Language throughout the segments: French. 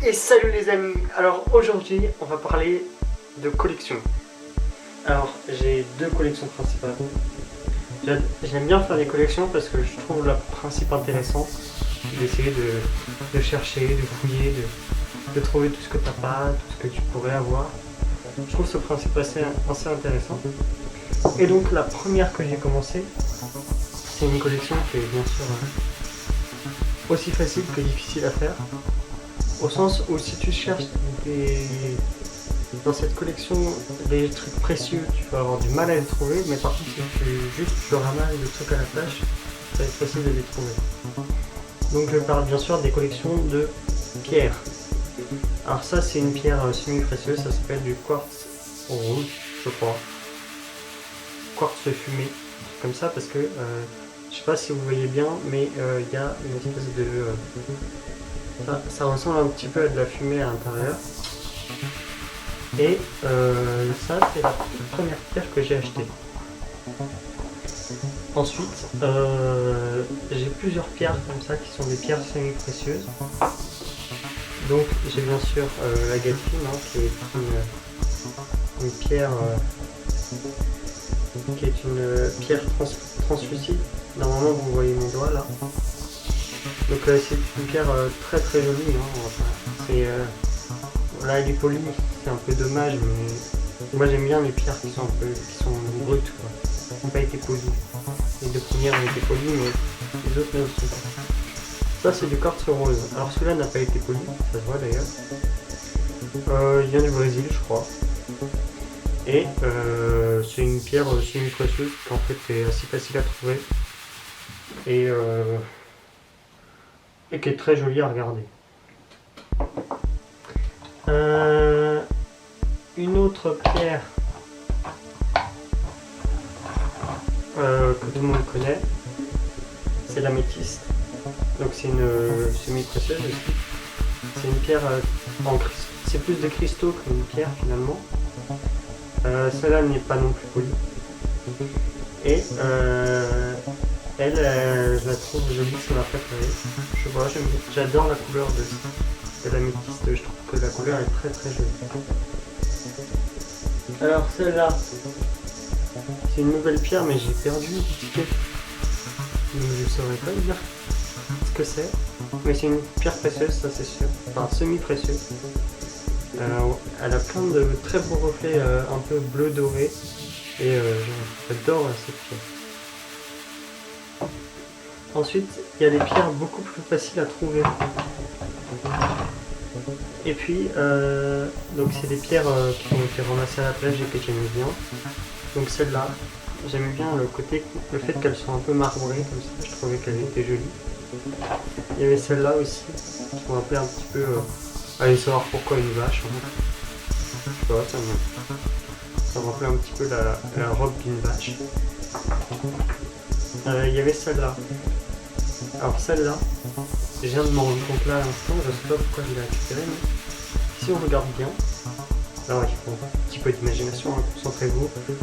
Et salut les amis. Alors aujourd'hui on va parler de collection. Alors j'ai deux collections principales. J'aime bien faire des collections parce que je trouve le principe intéressant d'essayer de chercher, de fouiller, de trouver tout ce que t'as pas, tout ce que tu pourrais avoir. Je trouve ce principe assez intéressant. Et donc la première que j'ai commencé, c'est une collection qui est bien sûr aussi facile que difficile à faire. Au sens où si tu cherches dans cette collection des trucs précieux, tu vas avoir du mal à les trouver, mais par contre si tu ramasses des trucs à la tâche, ça va être facile de les trouver. Donc je parle bien sûr des collections de pierres. Alors ça c'est une pierre semi-précieuse, ça s'appelle du quartz rouge, je crois. Quartz fumé, comme ça parce que je sais pas si vous voyez bien, mais il y a une espèce de... ça ressemble un petit peu à de la fumée à l'intérieur. Et ça, c'est la toute première pierre que j'ai achetée. Ensuite, j'ai plusieurs pierres comme ça qui sont des pierres semi-précieuses. Donc, j'ai bien sûr la l'agapine, hein, qui est une pierre translucide. Normalement, vous voyez mon doigt là. Donc c'est une pierre très très jolie, hein. Là elle est polie, c'est un peu dommage, mais moi j'aime bien les pierres qui sont brutes, quoi, qui n'ont pas été polies. Les deux premières ont été polies, mais les autres ne le sont pas. Ça c'est du quartz rose. Alors celui-là n'a pas été poli, ça se voit d'ailleurs. Il vient du Brésil je crois. Et c'est une pierre semi-précieuse qui en fait est assez facile à trouver. Et qui est très jolie à regarder. Une autre pierre que tout le monde connaît, c'est l'améthyste. Donc c'est une semi-précieuse aussi. C'est une pierre en cristaux. C'est plus des cristaux qu'une pierre finalement. Celle-là n'est pas non plus polie. Et elle, je la trouve jolie, c'est ma préférée. Je vois, j'adore la couleur de l'améthyste, je trouve que la couleur est très très jolie. Alors celle-là, c'est une nouvelle pierre, mais j'ai perdu l'étiquette. Donc je ne saurais pas dire ce que c'est. Mais c'est une pierre précieuse, ça c'est sûr. Enfin semi-précieuse. Elle a plein de très beaux reflets un peu bleu doré. Et j'adore cette pierre. Ensuite, il y a des pierres beaucoup plus faciles à trouver. Et puis, donc c'est des pierres qui ont été ramassées à la plage et que j'aimais bien. Donc celle-là, j'aimais bien le fait qu'elles soient un peu marbrées comme ça, je trouvais qu'elles étaient jolies. Il y avait celle-là aussi, qui m'ont appelé un petit peu aller savoir pourquoi une vache. Hein. Je sais pas, ça me rappelait un petit peu la robe d'une vache. Il y avait celle-là. Alors celle-là, je viens de m'en rendre compte là à l'instant, je sais pas pourquoi je l'ai récupérée, mais si on regarde bien, alors il faut un petit peu d'imagination, hein, concentrez-vous. Il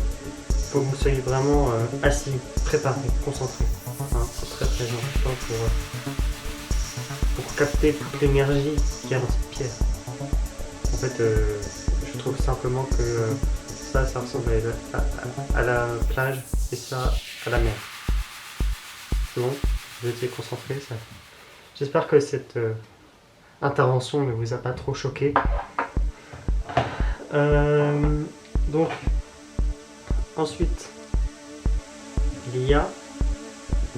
faut que vous soyez vraiment assis, préparé, concentré. Hein, c'est très très important pour capter toute l'énergie qu'il y a dans cette pierre. En fait, je trouve simplement que ça ressemble à la plage et ça à la mer. C'est bon, vous étiez concentré, ça. J'espère que cette intervention ne vous a pas trop choqué. Donc, ensuite, il y a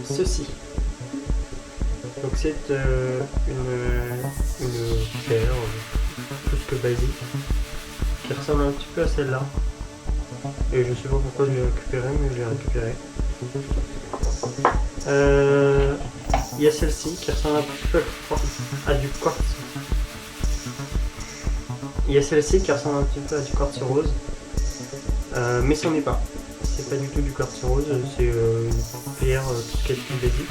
ceci. Donc c'est une pierre plus que basique qui ressemble un petit peu à celle-là. Et je sais pas pourquoi je l'ai récupérée, mais je l'ai récupérée. Il y a celle-ci qui ressemble un petit peu à du quartz. Il y a celle-ci qui ressemble un petit peu à du quartz rose. Mais ce n'est pas. C'est pas du tout du quartz rose, c'est une pierre tout ce qui est plus basique.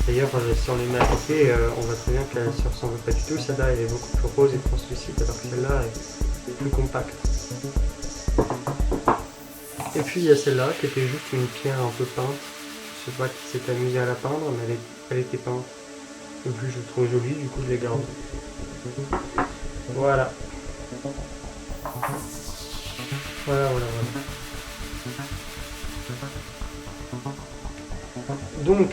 D'ailleurs, si on les met à côté, on voit très bien qu'elle ne se ressemble pas du tout. Celle-là elle est beaucoup plus rose et translucide, alors que celle-là est plus compacte. Et puis il y a celle-là qui était juste une pierre un peu peinte. Je sais pas qui s'est amusé à la peindre, mais elle était peinte. Et puis je le trouve joli, du coup je les garde. Voilà. Voilà. Donc,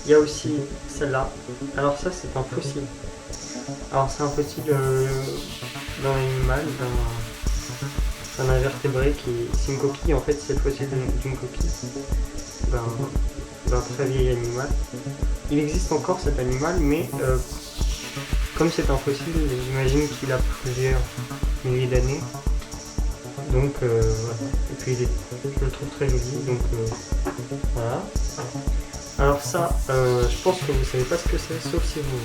il y a aussi celle-là. Alors ça, c'est un fossile. Alors c'est un fossile d'un animal, d'un invertébré qui... C'est une coquille, en fait, c'est le fossile d'une coquille. D'un très vieil animal. Il existe encore cet animal, mais comme c'est un fossile, j'imagine qu'il a plusieurs milliers d'années. Donc voilà. Et puis je le trouve très joli, donc voilà. Alors ça, je pense que vous savez pas ce que c'est, sauf si vous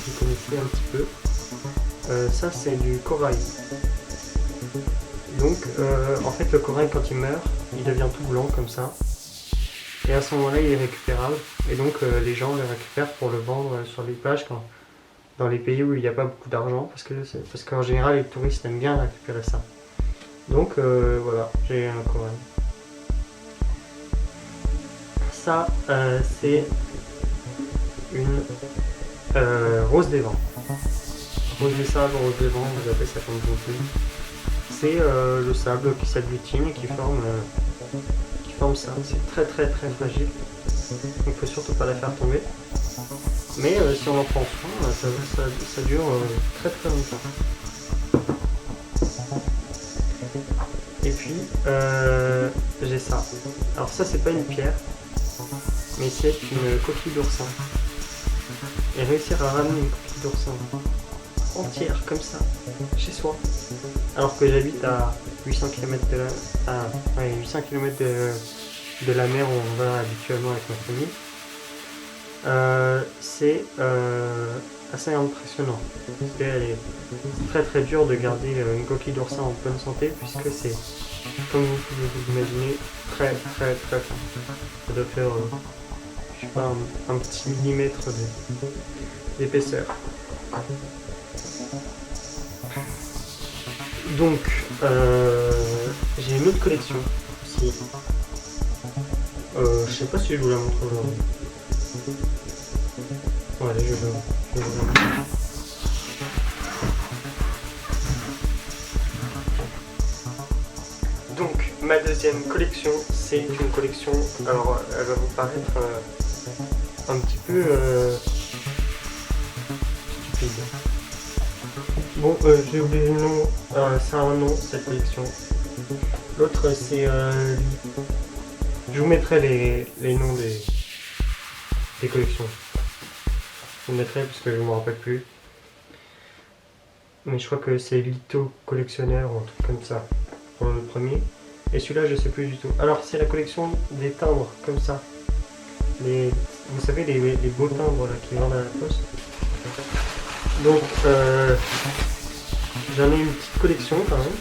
y connaissez un petit peu. Ça c'est du corail. Donc en fait le corail quand il meurt, il devient tout blanc comme ça. Et à ce moment-là il est récupérable. Et donc les gens le récupèrent pour le vendre sur les plages dans les pays où il n'y a pas beaucoup d'argent. Parce qu'en général les touristes aiment bien récupérer ça. Donc voilà, j'ai un corail. Ça, c'est une rose des vents. Rose des sables, rose des vents, vous appelez ça comme vous voulez. C'est le sable qui s'agglutine et qui forme ça. C'est très fragile. Donc il ne faut surtout pas la faire tomber. Mais si on en prend soin, ça dure très longtemps. Et puis j'ai ça. Alors ça c'est pas une pierre, mais c'est une coquille d'oursin. Et réussir à ramener une coquille d'oursin entière comme ça, chez soi, alors que j'habite à 800 km de la mer où on va habituellement avec ma famille, c'est assez impressionnant. C'est très dur de garder une coquille d'oursin en bonne santé, puisque c'est, comme vous pouvez vous imaginer, très fin. Ça doit faire je sais pas, un petit millimètre d'épaisseur. Donc j'ai une autre collection aussi. Je sais pas si je vous la montre aujourd'hui. Ouais, allez, je vous la montre. Donc ma deuxième collection, c'est une collection, alors elle va vous paraître un petit peu stupide. Bon, j'ai oublié le nom, ça a un nom cette collection. L'autre c'est... je vous mettrai les noms des collections. Je vous mettrai parce que je ne me rappelle plus. Mais je crois que c'est Lito Collectionneur ou un truc comme ça pour le premier. Et celui-là je sais plus du tout. Alors c'est la collection des timbres comme ça. Vous savez les beaux timbres là, qui vendent à la poste. Donc j'en ai une petite collection quand même.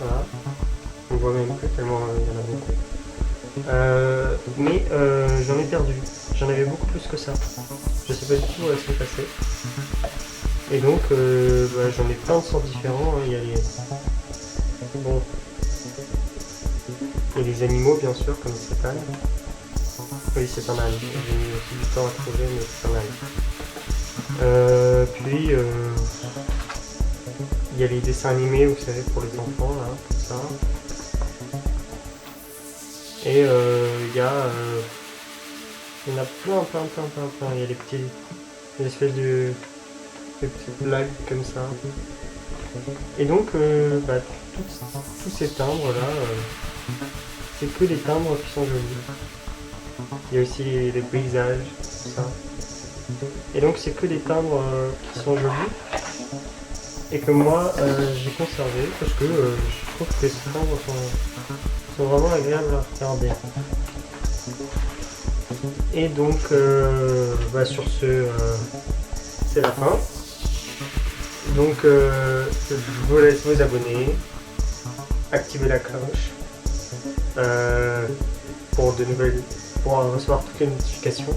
Voilà. On voit même plus tellement il y en a beaucoup. Mais j'en ai perdu. J'en avais beaucoup plus que ça. Je sais pas du tout où elles sont passées. Et donc j'en ai plein de sortes différents. Il y a bon. Il y a les animaux bien sûr comme cet âne. Oui c'est un âne. J'ai mis aussi du temps à trouver mais c'est un âne. Puis il y a les dessins animés vous savez pour les enfants là, comme ça. Et il y en a plein. Il y a des espèces de petites blagues comme ça. Et donc tous ces timbres là, c'est que les timbres qui sont jolis. Il y a aussi les paysages, tout ça. Et donc c'est que des timbres qui sont jolis et que moi j'ai conservé parce que je trouve que ces timbres sont vraiment agréables à regarder. Et donc sur ce c'est la fin. Donc je vous laisse vous abonner, activer la cloche pour recevoir toutes les notifications.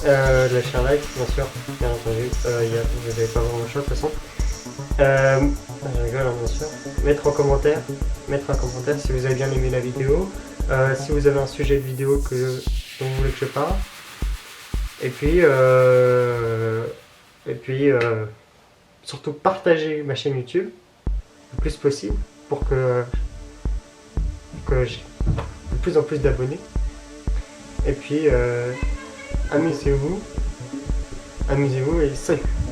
Lâcher un like bien sûr, bien entendu, vous n'avez pas vraiment le choix de toute façon. Je rigole bien sûr. Mettre un commentaire si vous avez bien aimé la vidéo, si vous avez un sujet de vidéo dont vous voulez que je parle. Et puis, surtout partager ma chaîne YouTube le plus possible pour que j'ai de plus en plus d'abonnés. Et puis, amusez-vous et salut!